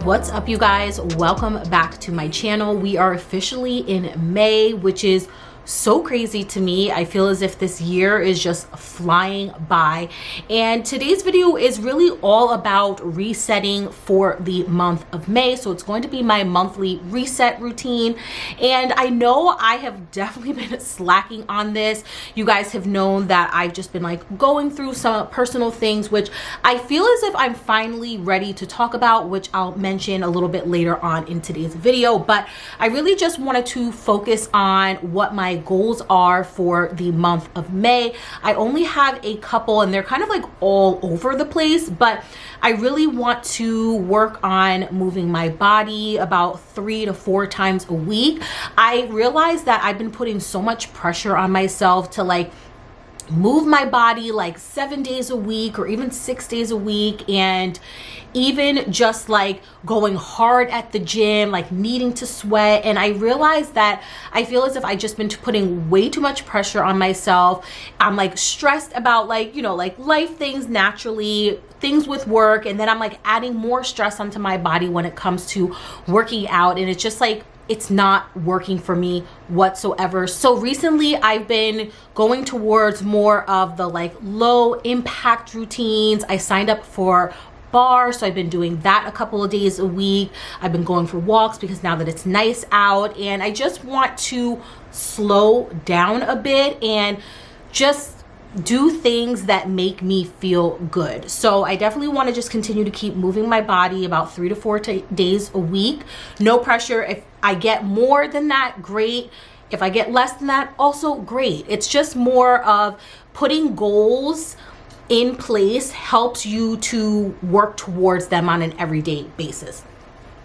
What's up, you guys? Welcome back to my channel. We are officially in May, which is so crazy to me. I feel as if this year is just flying by, and today's video is really all about resetting for the month of May. So it's going to be my monthly reset routine, and I know I have definitely been slacking on this. You guys have known that I've just been like going through some personal things, which I feel as if I'm finally ready to talk about, which I'll mention a little bit later on in today's video. But I really just wanted to focus on what my goals are for the month of May. I only have a couple, and they're kind of like all over the place, but I really want to work on moving my body about 3 to 4 times a week. I realized that I've been putting so much pressure on myself to like move my body like 7 days a week or even 6 days a week, and even just like going hard at the gym, like needing to sweat. And I realized that I feel as if I just been putting way too much pressure on myself. I'm like stressed about like, you know, like life things naturally, things with work, and then I'm like adding more stress onto my body when it comes to working out, and it's just like it's not working for me whatsoever. So recently I've been going towards more of the like low impact routines. I signed up for bar, so I've been doing that a couple of days a week. I've been going for walks because now that it's nice out, and I just want to slow down a bit and just do things that make me feel good. So I definitely want to just continue to keep moving my body about 3 to 4 days a week. No pressure. If I get more than that, great. If I get less than that, also great. It's just more of putting goals in place helps you to work towards them on an everyday basis.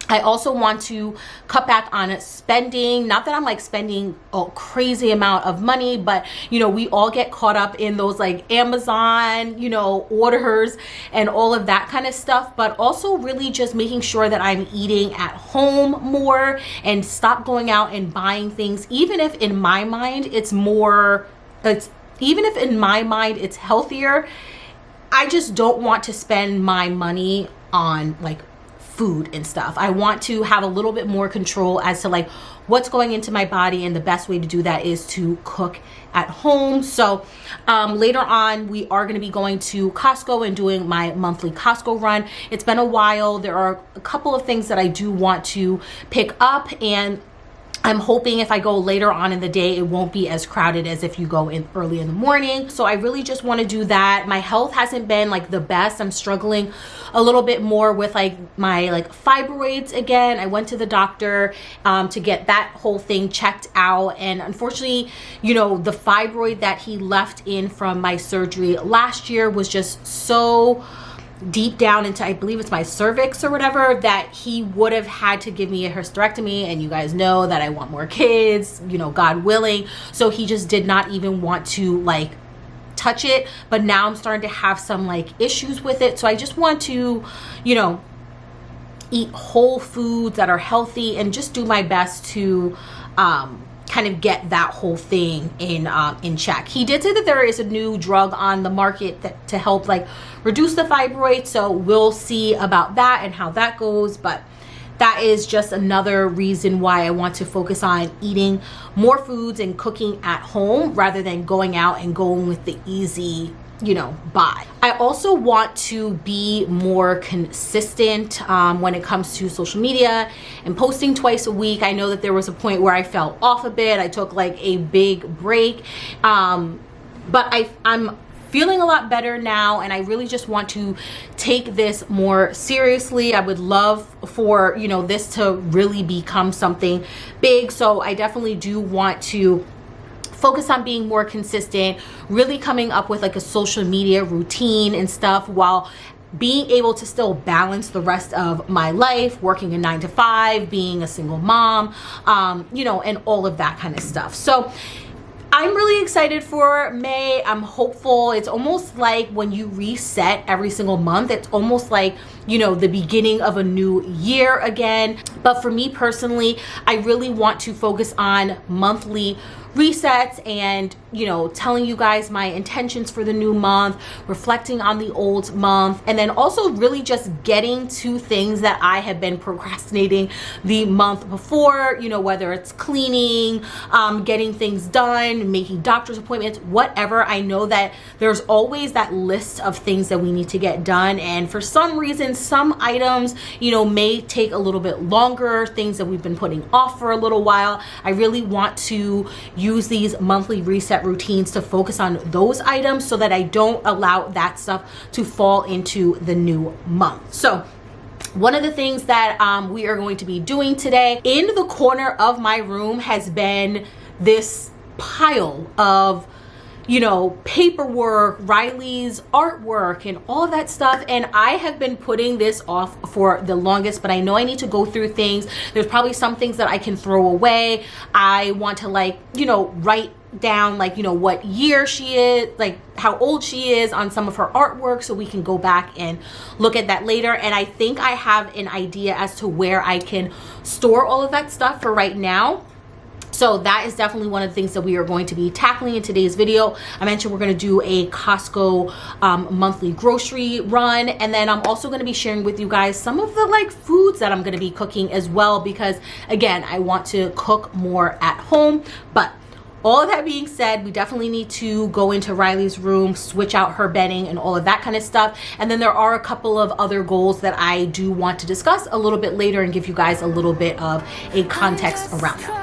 I also want to cut back on spending. Not that I'm like spending a crazy amount of money, but you know, we all get caught up in those like Amazon, you know, orders and all of that kind of stuff, but also really just making sure that I'm eating at home more and stop going out and buying things, even if in my mind it's healthier. I just don't want to spend my money on like food and stuff. I want to have a little bit more control as to like what's going into my body, and the best way to do that is to cook at home. So later on we are going to be going to Costco and doing my monthly Costco run. It's been a while. There are a couple of things that I do want to pick up, and I'm hoping if I go later on in the day, it won't be as crowded as if you go in early in the morning. So I really just want to do that. My health hasn't been like the best. I'm struggling a little bit more with like my like fibroids again. I went to the doctor to get that whole thing checked out, and unfortunately, you know, the fibroid that he left in from my surgery last year was just so deep down into, I believe it's my cervix or whatever, that he would have had to give me a hysterectomy. And you guys know that I want more kids, you know, God willing. So he just did not even want to like touch it. But now I'm starting to have some like issues with it. So I just want to, you know, eat whole foods that are healthy and just do my best to kind of get that whole thing in check. He did say that there is a new drug on the market that to help like reduce the fibroid, so we'll see about that and how that goes. But that is just another reason why I want to focus on eating more foods and cooking at home rather than going out and going with the easy, you know, buy. I also want to be more consistent when it comes to social media and posting twice a week. I know that there was a point where I fell off a bit. I took like a big break, but I'm feeling a lot better now, and I really just want to take this more seriously. I would love for, you know, this to really become something big. So I definitely do want to focus on being more consistent, really coming up with like a social media routine and stuff, while being able to still balance the rest of my life, working a 9 to 5, being a single mom, you know, and all of that kind of stuff. So I'm really excited for May. I'm hopeful. It's almost like when you reset every single month, it's almost like, you know, the beginning of a new year again. But for me personally, I really want to focus on monthly resets and, you know, telling you guys my intentions for the new month, reflecting on the old month, and then also really just getting to things that I have been procrastinating the month before, you know, whether it's cleaning, getting things done, making doctor's appointments, whatever. I know that there's always that list of things that we need to get done, and for some reason some items, you know, may take a little bit longer, things that we've been putting off for a little while. I really want to use these monthly reset routines to focus on those items so that I don't allow that stuff to fall into the new month. So one of the things that we are going to be doing today in the corner of my room has been this pile of, you know, paperwork, Riley's artwork, and all of that stuff. And I have been putting this off for the longest, but I know I need to go through things. There's probably some things that I can throw away. I want to, like, you know, write down, like, you know, what year she is, like how old she is on some of her artwork, so we can go back and look at that later. And I think I have an idea as to where I can store all of that stuff for right now. So that is definitely one of the things that we are going to be tackling in today's video. I mentioned we're going to do a Costco monthly grocery run, and then I'm also going to be sharing with you guys some of the like foods that I'm going to be cooking as well, because again, I want to cook more at home. But all of that being said, we definitely need to go into Riley's room, switch out her bedding and all of that kind of stuff. And then there are a couple of other goals that I do want to discuss a little bit later and give you guys a little bit of a context around that.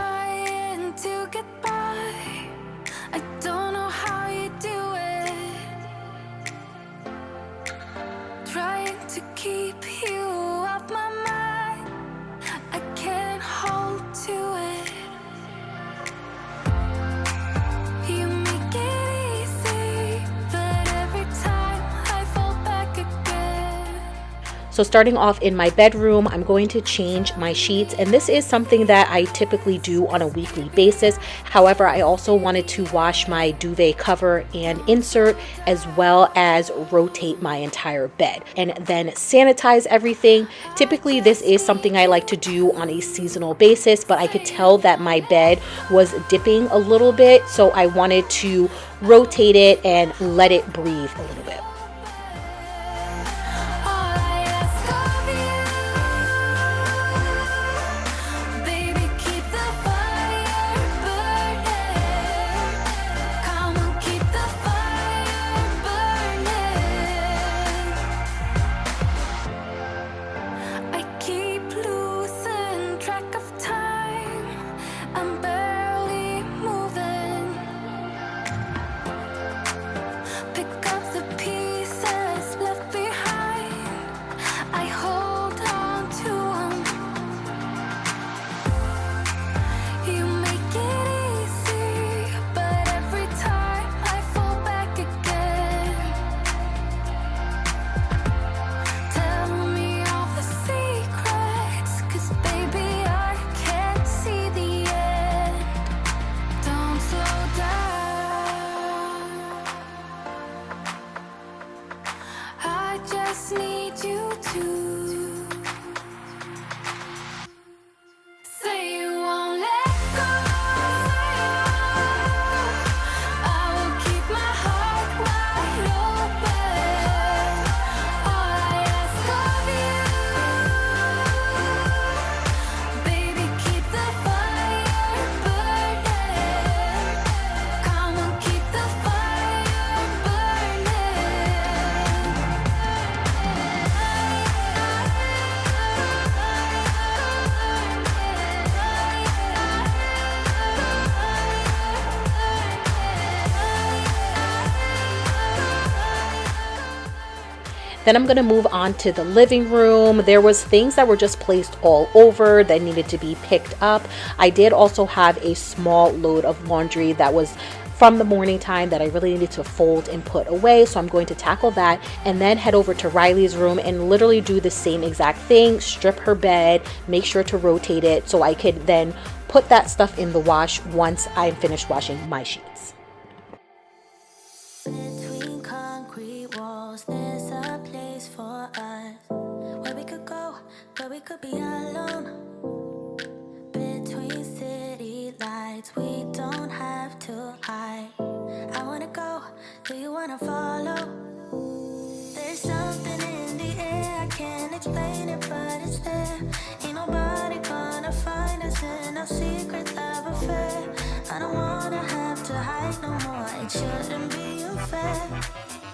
So starting off in my bedroom, I'm going to change my sheets, and this is something that I typically do on a weekly basis. However, I also wanted to wash my duvet cover and insert, as well as rotate my entire bed and then sanitize everything. Typically, this is something I like to do on a seasonal basis, but I could tell that my bed was dipping a little bit, so I wanted to rotate it and let it breathe a little bit. Then I'm going to move on to the living room. There was things that were just placed all over that needed to be picked up. I did also have a small load of laundry that was from the morning time that I really needed to fold and put away. So I'm going to tackle that and then head over to Riley's room and literally do the same exact thing. Strip her bed, make sure to rotate it so I could then put that stuff in the wash once I'm finished washing my sheets. Between concrete walls, there's a place for us where we could go, where we could be alone. Between city lights, we don't have explain it, but it's there. Ain't nobody gonna find us in our secret love affair. I don't wanna have to hide no more, it shouldn't be unfair.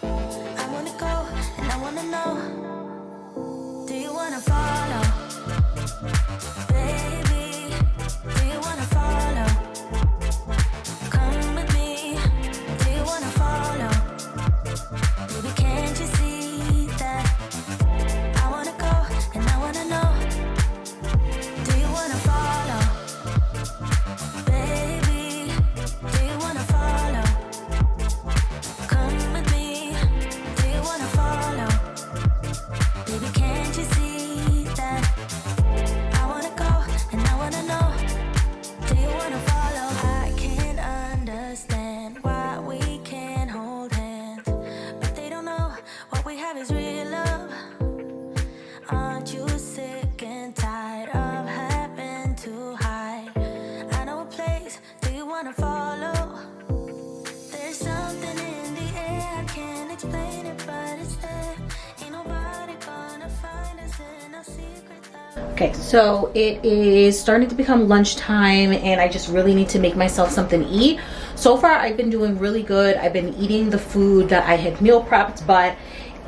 I wanna go and I wanna know, do you wanna follow? Baby, do you wanna follow? Come with me, do you wanna follow? Baby, can't you see that? I wanna go and I wanna know, do you wanna follow? Baby, do you wanna follow? Come with me, do you wanna follow? Baby, can't you see that? I wanna go and I wanna know, do you wanna follow? I can't understand why we can't hold hands, but they don't know what we have is real love. Aren't you sick and tired of having to hide? I know a place, do you wanna follow? There's something in the air, I can't explain it, but it's there. Ain't nobody gonna find us in our secret love. Okay, so it is starting to become lunchtime and I just really need to make myself something to eat. So far, I've been doing really good. I've been eating the food that I had meal prepped, but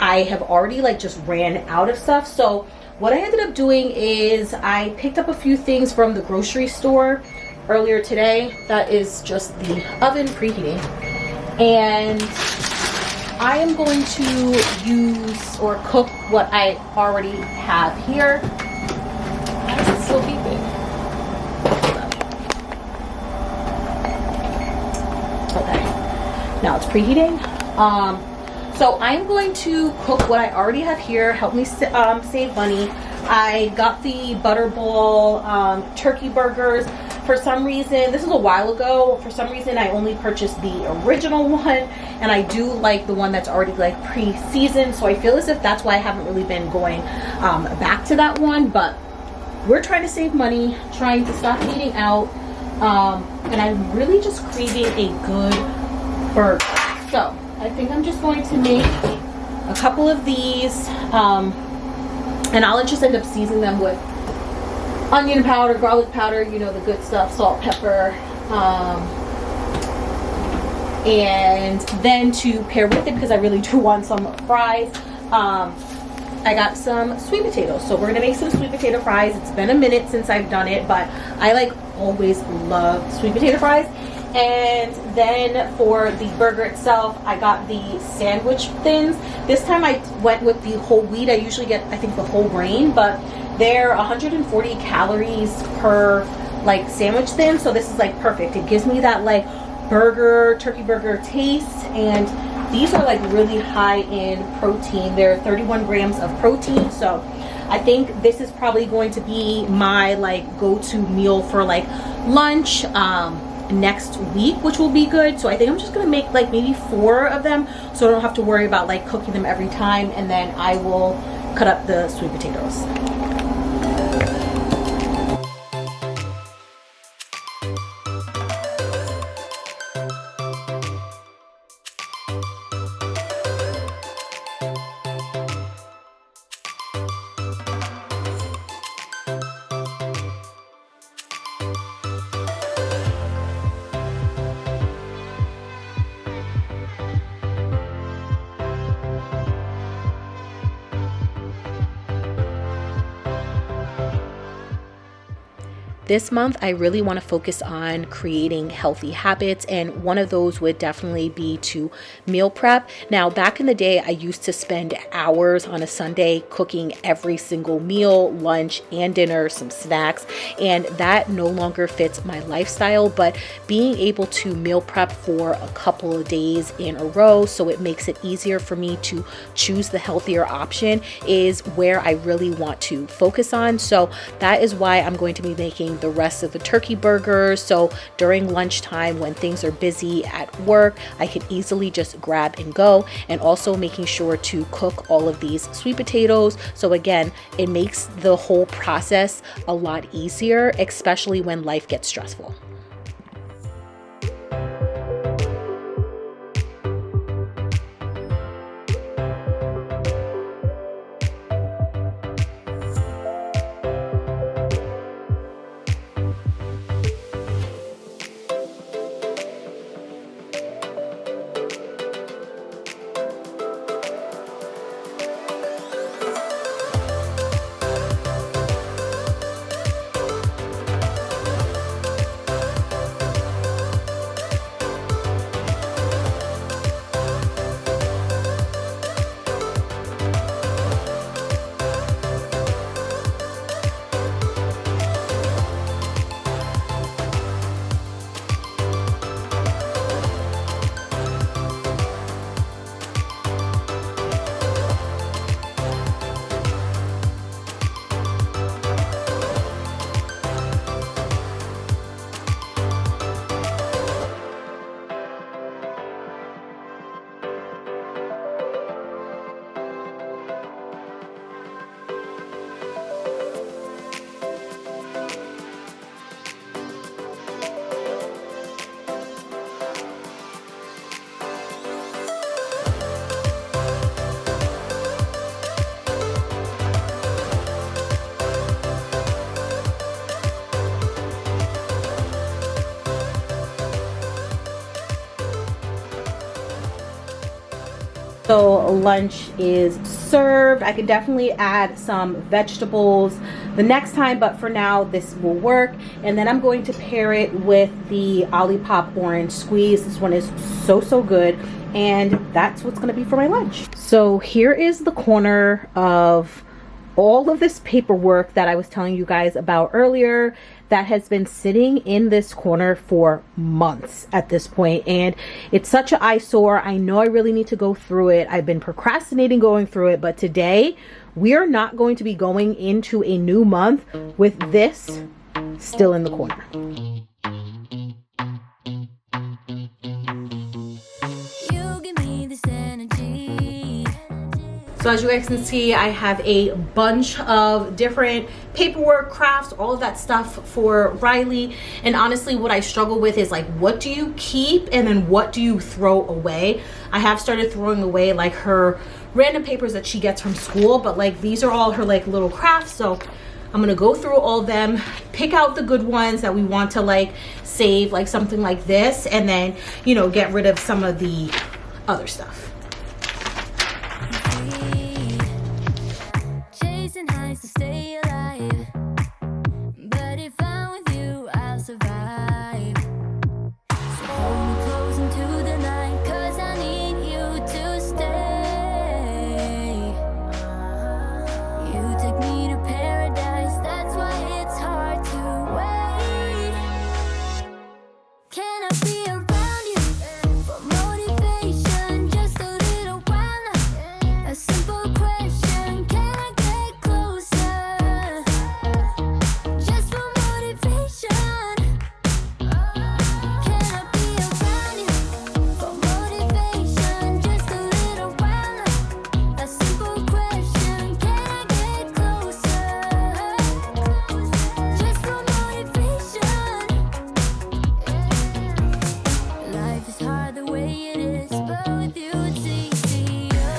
I have already like just ran out of stuff. So what I ended up doing is I picked up a few things from the grocery store earlier today. That is just the oven preheating. And I am going to use or cook what I already have here. Why is it still beeping? Okay, now it's preheating. So I'm going to cook what I already have here, help me save money. I got the Butterball turkey burgers. For some reason, this is a while ago, for some reason I only purchased the original one, and I do like the one that's already like pre-seasoned, so I feel as if that's why I haven't really been going back to that one. But we're trying to save money, trying to stop eating out, and I'm really just craving a good burger. So I think I'm just going to make a couple of these, and I'll just end up seasoning them with onion powder, garlic powder, you know, the good stuff, salt, pepper, and then to pair with it, because I really do want some fries, I got some sweet potatoes. So we're gonna make some sweet potato fries. It's been a minute since I've done it, but I like always love sweet potato fries. And then for the burger itself, I got the sandwich thins. This time I went with the whole wheat. I usually get, I think, the whole grain, but they're 140 calories per like sandwich thin. So this is like perfect. It gives me that like turkey burger taste. And these are like really high in protein. They're 31 grams of protein. So I think this is probably going to be my like go-to meal for like lunch next week, which will be good. So I think I'm just gonna make like maybe 4 of them, so I don't have to worry about like cooking them every time. And then I will cut up the sweet potatoes. This month, I really want to focus on creating healthy habits, and one of those would definitely be to meal prep. Now, back in the day, I used to spend hours on a Sunday cooking every single meal, lunch and dinner, some snacks, and that no longer fits my lifestyle. But being able to meal prep for a couple of days in a row, so it makes it easier for me to choose the healthier option, is where I really want to focus on. So that is why I'm going to be making the rest of the turkey burgers. So during lunchtime, when things are busy at work, I can easily just grab and go, and also making sure to cook all of these sweet potatoes. So again, it makes the whole process a lot easier, especially when life gets stressful. So lunch is served. I can definitely add some vegetables the next time, but for now this will work. And then I'm going to pair it with the Olipop orange squeeze. This one is so good, and that's what's going to be for my lunch. So here is the corner of all of this paperwork that I was telling you guys about earlier that has been sitting in this corner for months at this point, and it's such an eyesore. I know I really need to go through it. I've been procrastinating going through it, but today we are not going to be going into a new month with this still in the corner. So as you guys can see, I have a bunch of different paperwork, crafts, all of that stuff for Riley. And honestly, what I struggle with is like, what do you keep and then what do you throw away? I have started throwing away like her random papers that she gets from school, but like these are all her like little crafts. So I'm gonna go through all of them, pick out the good ones that we want to like save, like something like this, and then, you know, get rid of some of the other stuff. To stay alive, but if I'm with you, I'll survive. So hold me close into the night, 'cause I need you to stay. You take me to paradise, that's why it's hard to wait. Can I be around you for motivation, just a little while now? A simple question, can I get closer? Just for motivation. Can I be around you for motivation, just a little while now? A simple question, can I get closer? Just for motivation. Life is hard the way it is, but with you it's easier.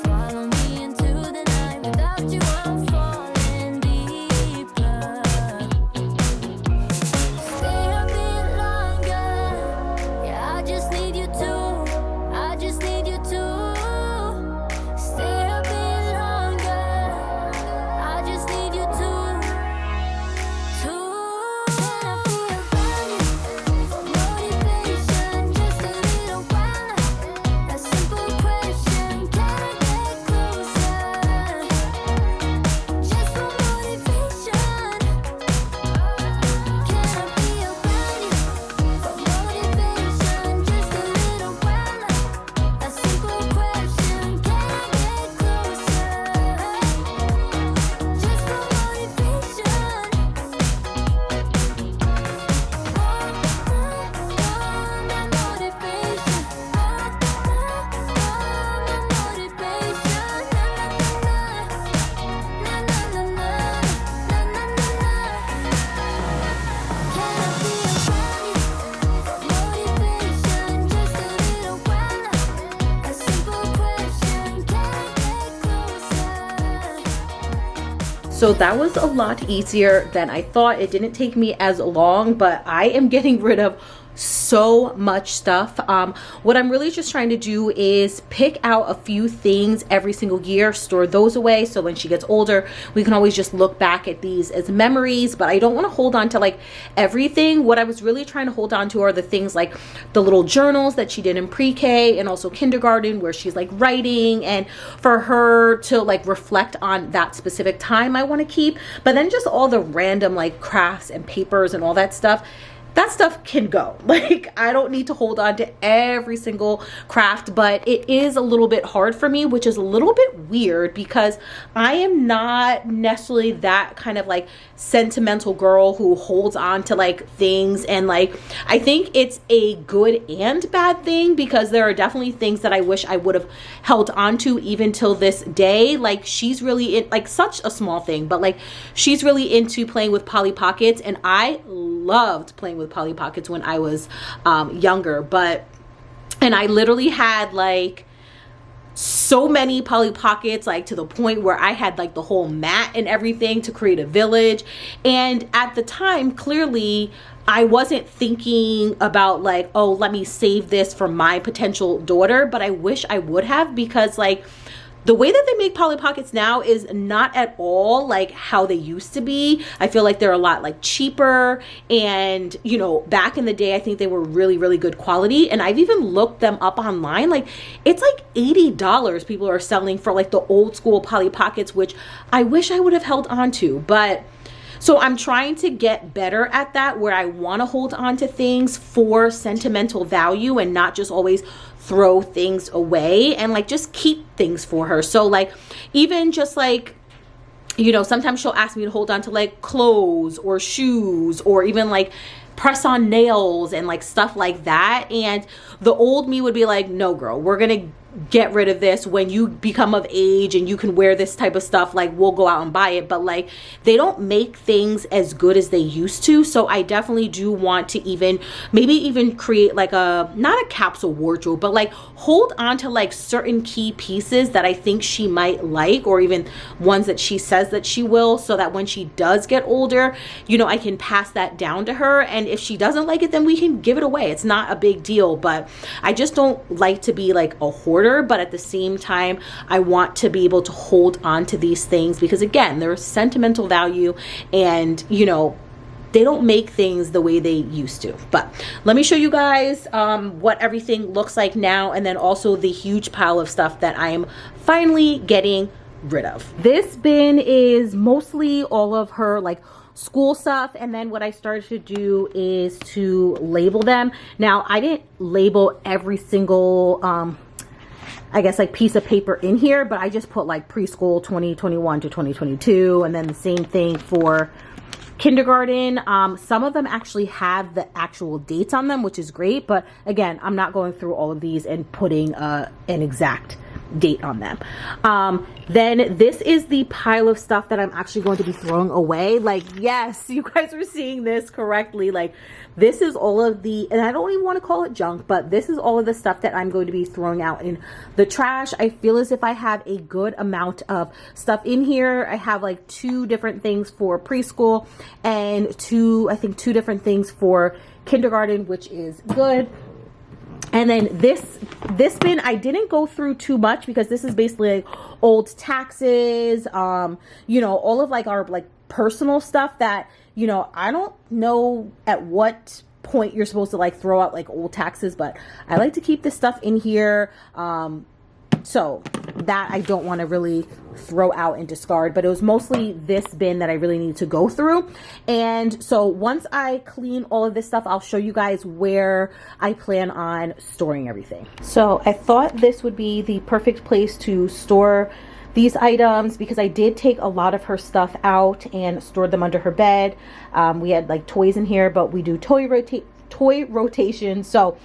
Follow me into the night, without you I'm falling deeper. Stay a bit longer, yeah, I just need you to, I just need you to. Stay a bit longer, I just need you to. Can I be around you for motivation, just a little while now? A simple question, can I get closer? Just for motivation. Can I be around you for motivation, just a little while now? A simple question, can I get closer? Just for motivation. So that was a lot easier than I thought. It didn't take me as long, but I am getting rid of so much stuff. What I'm really just trying to do is pick out a few things every single year, store those away, so when she gets older we can always just look back at these as memories. But I don't want to hold on to like everything. What I was really trying to hold on to are the things like the little journals that she did in pre-K and also kindergarten, where she's like writing, and for her to like reflect on that specific time I want to keep. But then just all the random like crafts and papers and all that stuff can go. Like, I don't need to hold on to every single craft, but it is a little bit hard for me, which is a little bit weird because I am not necessarily that kind of like sentimental girl who holds on to like things. And like, I think it's a good and bad thing, because there are definitely things that I wish I would have held on to even till this day. Like, she's really in, like, such a small thing, but like she's really into playing with Polly Pockets, and I loved playing with Polly Pockets when I was younger. And I literally had like so many Polly Pockets, like to the point where I had like the whole mat and everything to create a village. And at the time, clearly I wasn't thinking about like, oh, let me save this for my potential daughter, but I wish I would have, because like the way that they make Polly Pockets now is not at all like how they used to be. I feel like they're a lot like cheaper, and you know, back in the day I think they were really, really good quality, and I've even looked them up online. Like it's like $80 people are selling for like the old school Polly Pockets, which I wish I would have held on to. But so I'm trying to get better at that, where I want to hold on to things for sentimental value and not just always throw things away, and like just keep things for her. So like even just like, you know, sometimes she'll ask me to hold on to like clothes or shoes, or even like press on nails and like stuff like that. And the old me would be like, no girl, we're gonna get rid of this when you become of age and you can wear this type of stuff. Like we'll go out and buy it. But like they don't make things as good as they used to. So I definitely do want to maybe even create like not a capsule wardrobe, but like hold on to like certain key pieces that I think she might like, or even ones that she says that she will, so that when she does get older, you know, I can pass that down to her. And if she doesn't like it, then we can give it away. It's not a big deal. But I just don't like to be like a hoarder. But at the same time, I want to be able to hold on to these things, because again, they're sentimental value, and you know, they don't make things the way they used to. But let me show you guys what everything looks like now, and then also the huge pile of stuff that I'm finally getting rid of. This bin is mostly all of her like school stuff, and then what I started to do is to label them. Now I didn't label every single I guess like piece of paper in here, but I just put like preschool 2021 to 2022, and then the same thing for kindergarten. Some of them actually have the actual dates on them, which is great, but again, I'm not going through all of these and putting an exact date on them. Then this is the pile of stuff that I'm actually going to be throwing away. Like, yes, you guys are seeing this correctly. Like, this is all of the, and I don't even want to call it junk, but this is all of the stuff that I'm going to be throwing out in the trash. I feel as if I have a good amount of stuff in here. I have like 2 different things for preschool, and I think 2 different things for kindergarten, which is good. And then this bin, I didn't go through too much, because this is basically like old taxes, you know, all of like our like personal stuff that, you know, I don't know at what point you're supposed to like throw out like old taxes, but I like to keep this stuff in here. So that I don't want to really throw out and discard, but it was mostly this bin that I really need to go through. And so once I clean all of this stuff, I'll show you guys where I plan on storing everything. So I thought this would be the perfect place to store these items, because I did take a lot of her stuff out and stored them under her bed. We had like toys in here, but we do toy rotation, so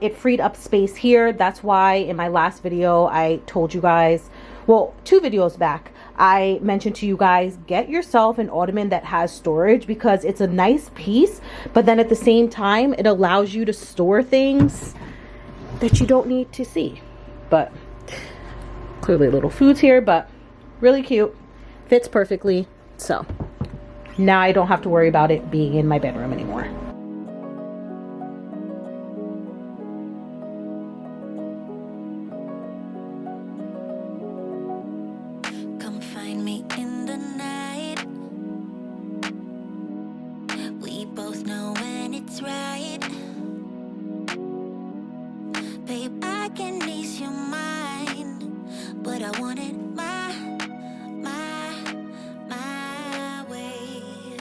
it freed up space here. That's why in my last video I told you guys, well, 2 videos back, I mentioned to you guys, get yourself an ottoman that has storage, because it's a nice piece, but then at the same time it allows you to store things that you don't need to see. But clearly little foods here, but really cute, fits perfectly. So now I don't have to worry about it being in my bedroom anymore. Come find me in the night. We both know when it's right. Babe, I can ease your mind, but I want it my way.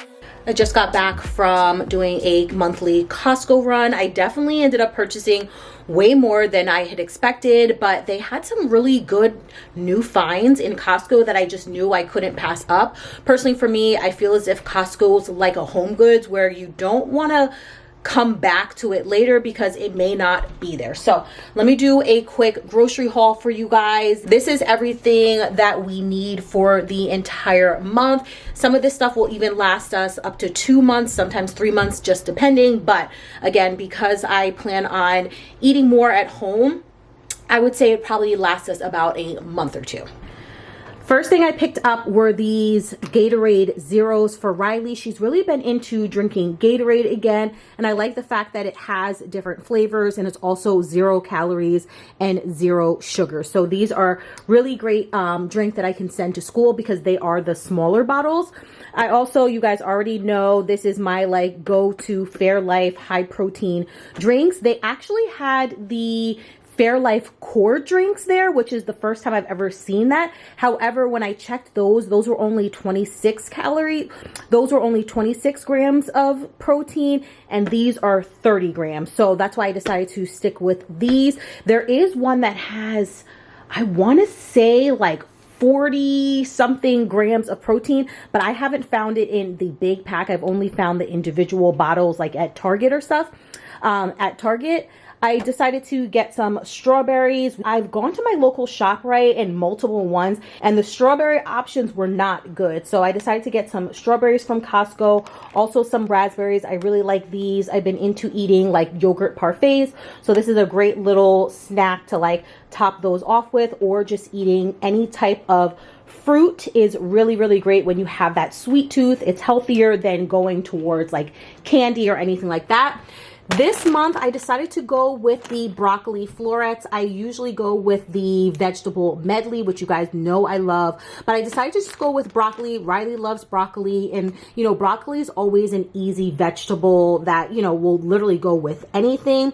I just got back from doing a monthly Costco run. I definitely ended up purchasing way more than I had expected, but they had some really good new finds in Costco that I just knew I couldn't pass up. Personally, for me, I feel as if Costco's like a Home Goods, where you don't want to come back to it later because it may not be there. So let me do a quick grocery haul for you guys. This is everything that we need for the entire month. Some of this stuff will even last us up to 2 months, sometimes 3 months, just depending. But again, because I plan on eating more at home, I would say it probably lasts us about a month or 2. First thing I picked up were these Gatorade Zeros for Riley. She's really been into drinking Gatorade again, and I like the fact that it has different flavors and it's also 0 calories and 0 sugar. So these are really great drink that I can send to school because they are the smaller bottles. I also, you guys already know, this is my like go-to Fairlife high protein drinks. They actually had the Fairlife core drinks there, which is the first time I've ever seen that. However, when I checked those were only 26 calories. Those were only 26 grams of protein, and these are 30 grams. So that's why I decided to stick with these. There is one that has, I want to say like 40 something grams of protein, but I haven't found it in the big pack. I've only found the individual bottles like at Target or stuff. At Target, I decided to get some strawberries. I've gone to my local ShopRite and multiple ones, and the strawberry options were not good. So I decided to get some strawberries from Costco, also some raspberries. I really like these. I've been into eating like yogurt parfaits. So this is a great little snack to like top those off with, or just eating any type of fruit is really, really great when you have that sweet tooth. It's healthier than going towards like candy or anything like that. This month, I decided to go with the broccoli florets. I usually go with the vegetable medley, which you guys know I love. But I decided to just go with broccoli. Riley loves broccoli. And, you know, broccoli is always an easy vegetable that, you know, will literally go with anything.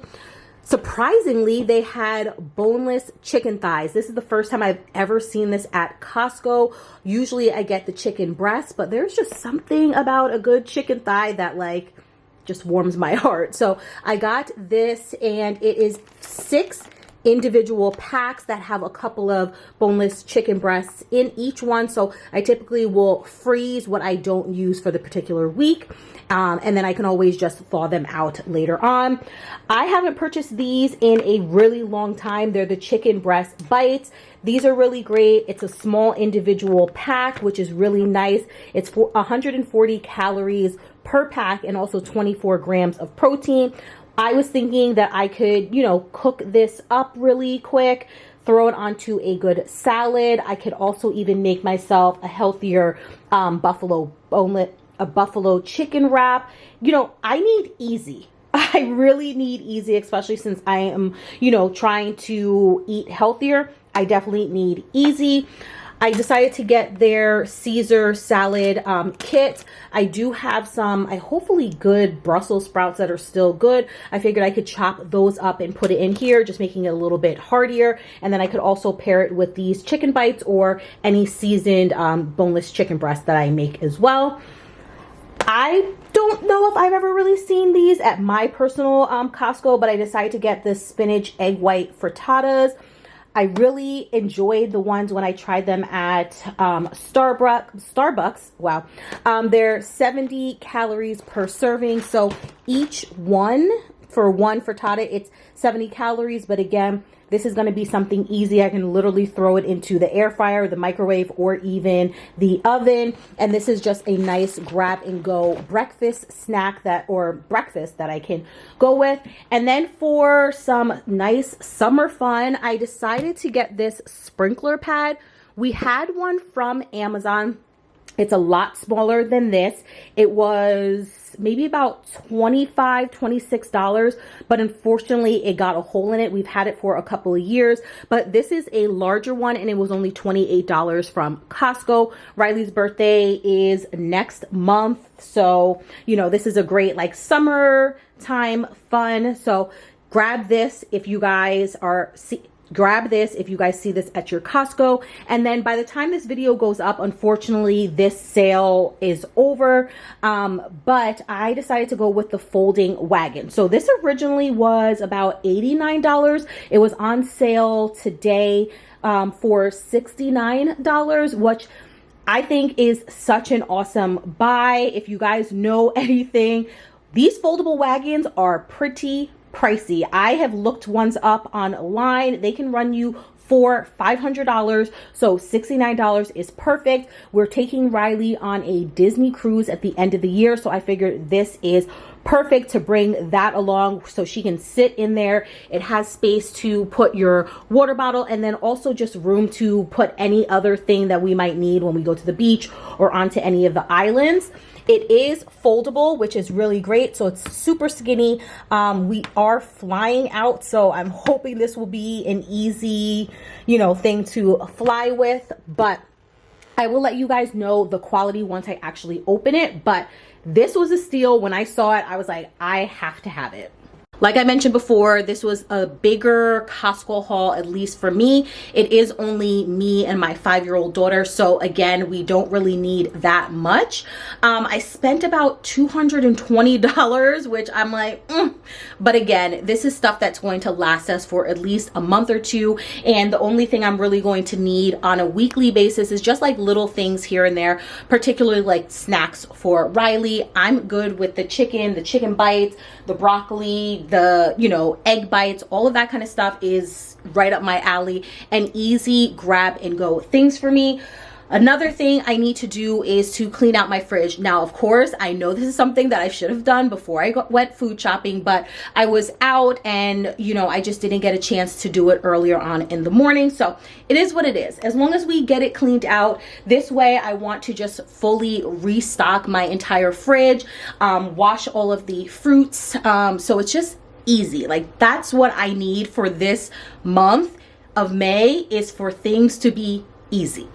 Surprisingly, they had boneless chicken thighs. This is the first time I've ever seen this at Costco. Usually I get the chicken breast, but there's just something about a good chicken thigh that like just warms my heart. So I got this, and it is 6 individual packs that have a couple of boneless chicken breasts in each one. So I typically will freeze what I don't use for the particular week. And then I can always just thaw them out later on. I haven't purchased these in a really long time. They're the chicken breast bites. These are really great. It's a small individual pack, which is really nice. It's 140 calories per pack and also 24 grams of protein. I was thinking that I could, you know, cook this up really quick, throw it onto a good salad. I could also even make myself a healthier buffalo chicken wrap. You know, I need easy. I really need easy, especially since I am, you know, trying to eat healthier. I definitely need easy. I decided to get their Caesar salad kit. I do have some, hopefully good Brussels sprouts that are still good. I figured I could chop those up and put it in here, just making it a little bit heartier. And then I could also pair it with these chicken bites or any seasoned boneless chicken breast that I make as well. I don't know if I've ever really seen these at my personal Costco, but I decided to get this spinach egg white frittatas. I really enjoyed the ones when I tried them at Starbucks. Wow. They're 70 calories per serving. So each one, for one frittata, it's 70 calories. But again, this is going to be something easy. I can literally throw it into the air fryer, the microwave, or even the oven. And this is just a nice grab and go breakfast snack breakfast that I can go with. And then for some nice summer fun, I decided to get this sprinkler pad. We had one from Amazon. It's a lot smaller than this. It was maybe about $25, $26, but unfortunately it got a hole in it. We've had it for a couple of years, but this is a larger one and it was only $28 from Costco. Riley's birthday is next month. So, you know, this is a great like summertime fun. So grab this if you guys see this at your Costco. And then by the time this video goes up, unfortunately, this sale is over. But I decided to go with the folding wagon. So this originally was about $89. It was on sale today for $69, which I think is such an awesome buy. If you guys know anything, these foldable wagons are pretty pricey. I have looked ones up online. They can run you for $500. So $69 is perfect. We're taking Riley on a Disney cruise at the end of the year. So I figured this is perfect to bring that along so she can sit in there. It has space to put your water bottle and then also just room to put any other thing that we might need when we go to the beach or onto any of the islands. It is foldable, which is really great. So it's super skinny. We are flying out, so I'm hoping this will be an easy, thing to fly with. But I will let you guys know the quality once I actually open it. But this was a steal. When I saw it, I was like, I have to have it. Like I mentioned before, this was a bigger Costco haul, at least for me. It is only me and my 5-year-old daughter. So again, we don't really need that much. I spent about $220, which I'm like, But again, this is stuff that's going to last us for at least a month or two. And the only thing I'm really going to need on a weekly basis is just like little things here and there, particularly like snacks for Riley. I'm good with the chicken bites, the broccoli, the egg bites, all of that kind of stuff is right up my alley and easy grab and go things for me. Another thing I need to do is to clean out my fridge. Now, of course, I know this is something that I should have done before I went food shopping, but I was out and, I just didn't get a chance to do it earlier on in the morning. So it is what it is. As long as we get it cleaned out, this way I want to just fully restock my entire fridge, wash all of the fruits. So it's just easy. Like that's what I need for this month of May, is for things to be easy.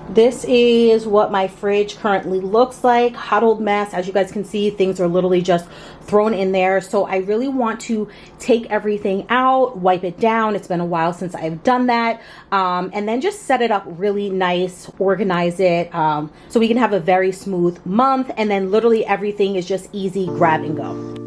This is what my fridge currently looks like. Huddled mess. As you guys can see, things are literally just thrown in there. So I really want to take everything out, wipe it down. It's been a while since I've done that. And then just set it up really nice, organize it, so we can have a very smooth month. And then literally everything is just easy grab and go.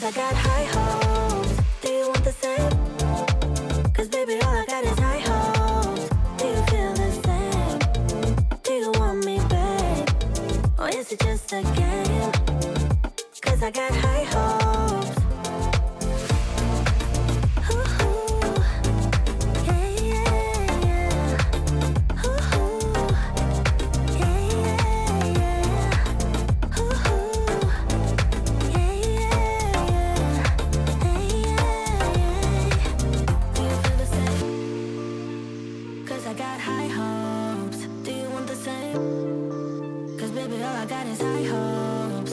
I got high hopes. Do you want the same? Cause baby, all I got is high hopes. Do you feel the same? Do you want me, babe? Or is it just a game? Cause I got high hopes. Ooh, yeah, yeah, yeah. Ooh, yeah, yeah, yeah. Ooh, yeah, I got high hopes. Do you want the same? Cause baby, all I got is high hopes.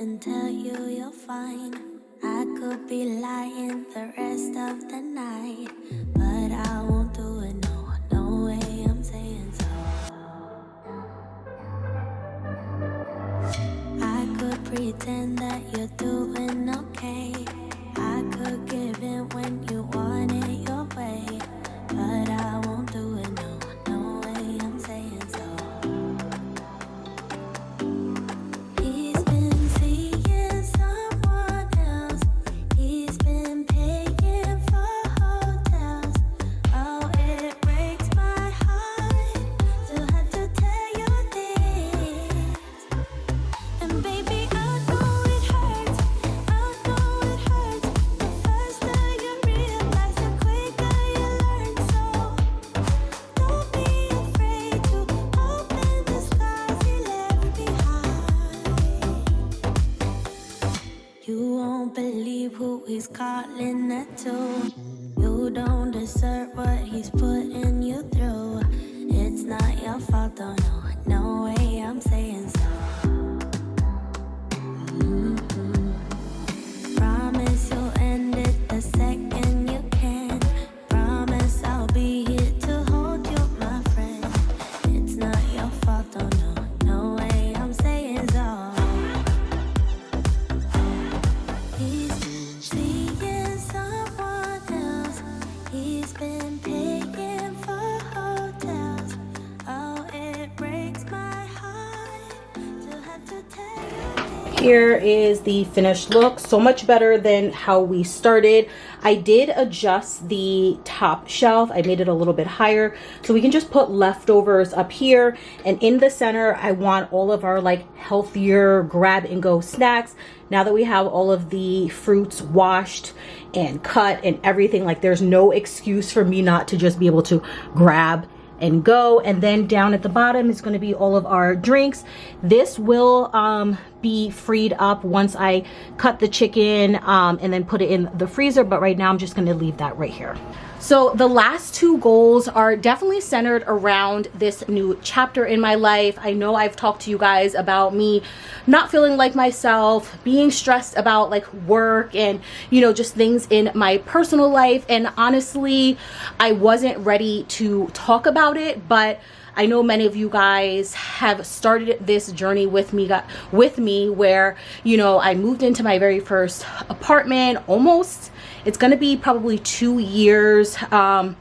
and tell you you're fine. I could be lying the rest of the night, but I won't do it, no, no way I'm saying so. I could pretend that you're doing okay. I could give in when you want it your way, but I won't do it, no, no way I'm saying so. He's been seeing someone else. He's been paying for hotels. Oh, it breaks my heart to have to tell you this. And baby, I know it hurts. I know it hurts. The faster you realize, the quicker you learn. So don't be afraid to open the scars he left behind. You won't believe who he's calling that to. You don't deserve what he's putting you through. It's not your fault, though, no, no way I'm saying so. Promise you'll end it the second you can. Promise I'll be here to hold you, my friend. It's not your fault, oh no, no way I'm saying so. He's been seeing someone else. He's been paying for hotels. Oh, it breaks my heart to have to tell you. Here is the finished look. So much better than how we started. I did adjust the top shelf. I made it a little bit higher so we can just put leftovers up here, and in the center I want all of our like healthier grab and go snacks. Now that we have all of the fruits washed and cut and everything, like there's no excuse for me not to just be able to grab and go. And then down at the bottom is going to be all of our drinks. This will be freed up once I cut the chicken and then put it in the freezer, but right now I'm just going to leave that right here. So the last two goals are definitely centered around this new chapter in my life. I know I've talked to you guys about me not feeling like myself, being stressed about like work and, you know, just things in my personal life. And honestly, I wasn't ready to talk about it, but I know many of you guys have started this journey with me where, you know, I moved into my very first apartment almost. It's going to be probably 2 years now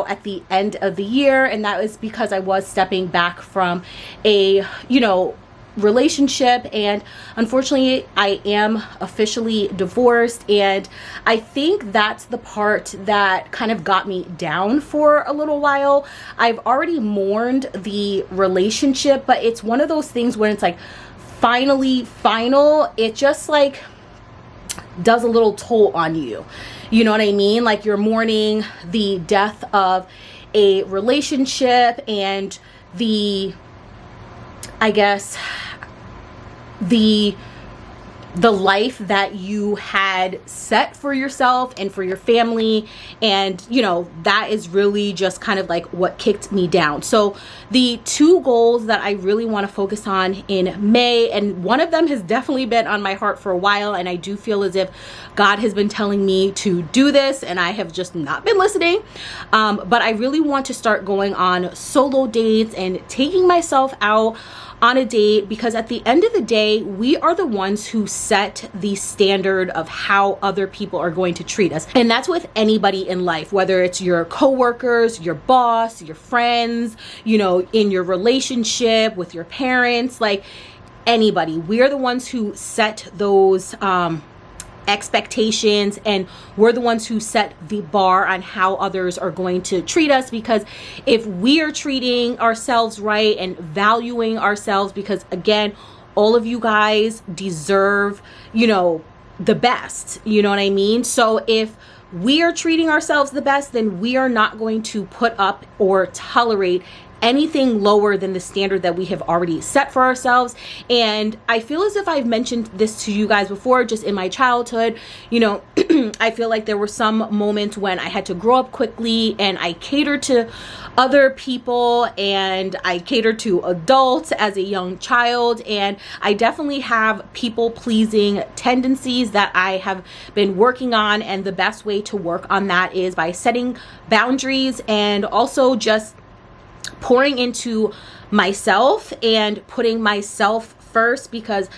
at the end of the year. And that was because I was stepping back from a, you know, relationship, and unfortunately I am officially divorced. And I think that's the part that kind of got me down for a little while. I've already mourned the relationship, but it's one of those things when it's like finally final, it just like does a little toll on you. You know what I mean? Like you're mourning the death of a relationship and the, I guess, the life that you had set for yourself and for your family. And, you know, that is really just kind of like what kicked me down. So the two goals that I really want to focus on in May, and one of them has definitely been on my heart for a while, and I do feel as if God has been telling me to do this and I have just not been listening. But I really want to start going on solo dates and taking myself out on a date, because at the end of the day, we are the ones who set the standard of how other people are going to treat us. And that's with anybody in life, whether it's your coworkers, your boss, your friends, you know, in your relationship with your parents, like anybody. We are the ones who set those expectations, and we're the ones who set the bar on how others are going to treat us. Because if we are treating ourselves right and valuing ourselves, because again, all of you guys deserve, you know, the best, you know what I mean? So if we are treating ourselves the best, then we are not going to put up or tolerate anything lower than the standard that we have already set for ourselves. And I feel as if I've mentioned this to you guys before, just in my childhood, you know, I feel like there were some moments when I had to grow up quickly and I catered to other people and I catered to adults as a young child, and I definitely have people pleasing tendencies that I have been working on, and the best way to work on that is by setting boundaries and also just pouring into myself and putting myself first, because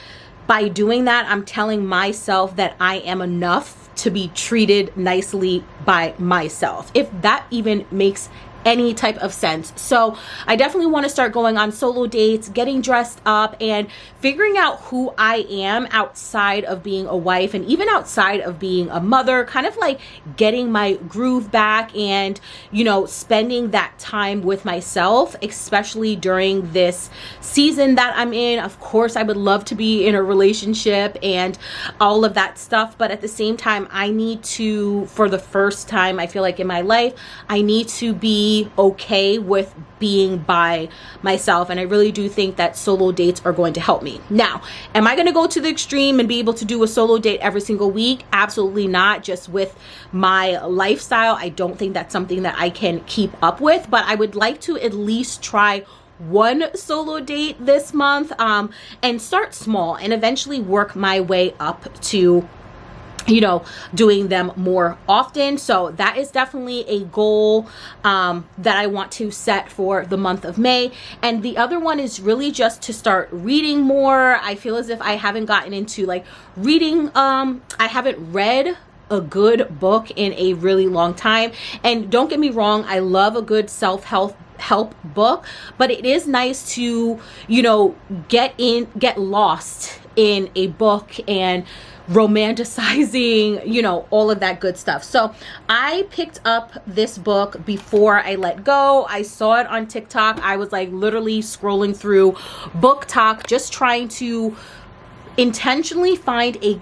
by doing that, I'm telling myself that I am enough to be treated nicely by myself, if that even makes any type of sense. So I definitely want to start going on solo dates, getting dressed up, and figuring out who I am outside of being a wife and even outside of being a mother, kind of like getting my groove back and, you know, spending that time with myself, especially during this season that I'm in. Of course, I would love to be in a relationship and all of that stuff, but at the same time, I need to, for the first time, I feel like in my life, I need to be okay with being by myself, and I really do think that solo dates are going to help me. Now, am I going to go to the extreme and be able to do a solo date every single week? Absolutely not. Just with my lifestyle, I don't think that's something that I can keep up with, but I would like to at least try one solo date this month, and start small and eventually work my way up to, you know, doing them more often. So that is definitely a goal that I want to set for the month of May. And the other one is really just to start reading more. I feel as if I haven't gotten into like reading. I haven't read a good book in a really long time. And don't get me wrong, I love a good self-help book, but it is nice to, you know, get lost in a book and romanticizing, you know, all of that good stuff. So I picked up this book before I let go. I saw it on TikTok. I was like literally scrolling through Book Talk, just trying to intentionally find a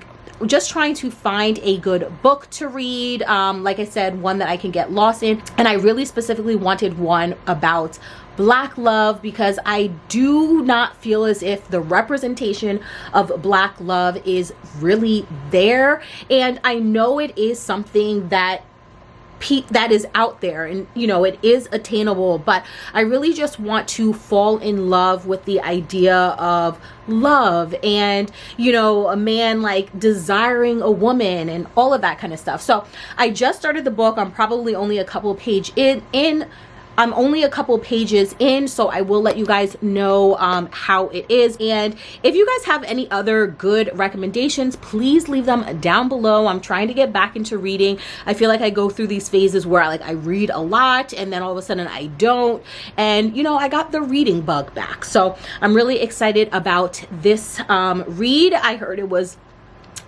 good book to read. Like I said, one that I can get lost in. And I really specifically wanted one about Black love, because I do not feel as if the representation of Black love is really there. And I know it is something that is out there, and you know, it is attainable, but I really just want to fall in love with the idea of love and, you know, a man like desiring a woman and all of that kind of stuff. So I just started the book. I'm probably only a couple pages in, so I will let you guys know how it is. And if you guys have any other good recommendations, please leave them down below. I'm trying to get back into reading. I feel like I go through these phases where I read a lot and then all of a sudden I don't. And you know, I got the reading bug back. So I'm really excited about this read. I heard it was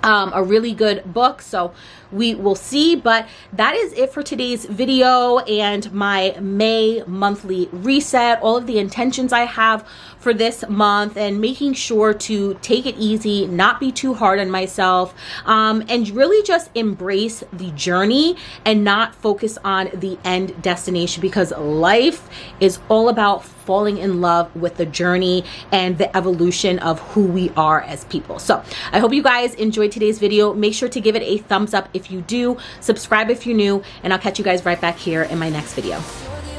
a really good book, so we will see. But that is it for today's video and my May monthly reset, all of the intentions I have for this month, and making sure to take it easy, not be too hard on myself, and really just embrace the journey and not focus on the end destination, because life is all about falling in love with the journey and the evolution of who we are as people. So I hope you guys enjoyed today's video. Make sure to give it a thumbs up if you do, subscribe if you're new, and I'll catch you guys right back here in my next video.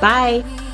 Bye.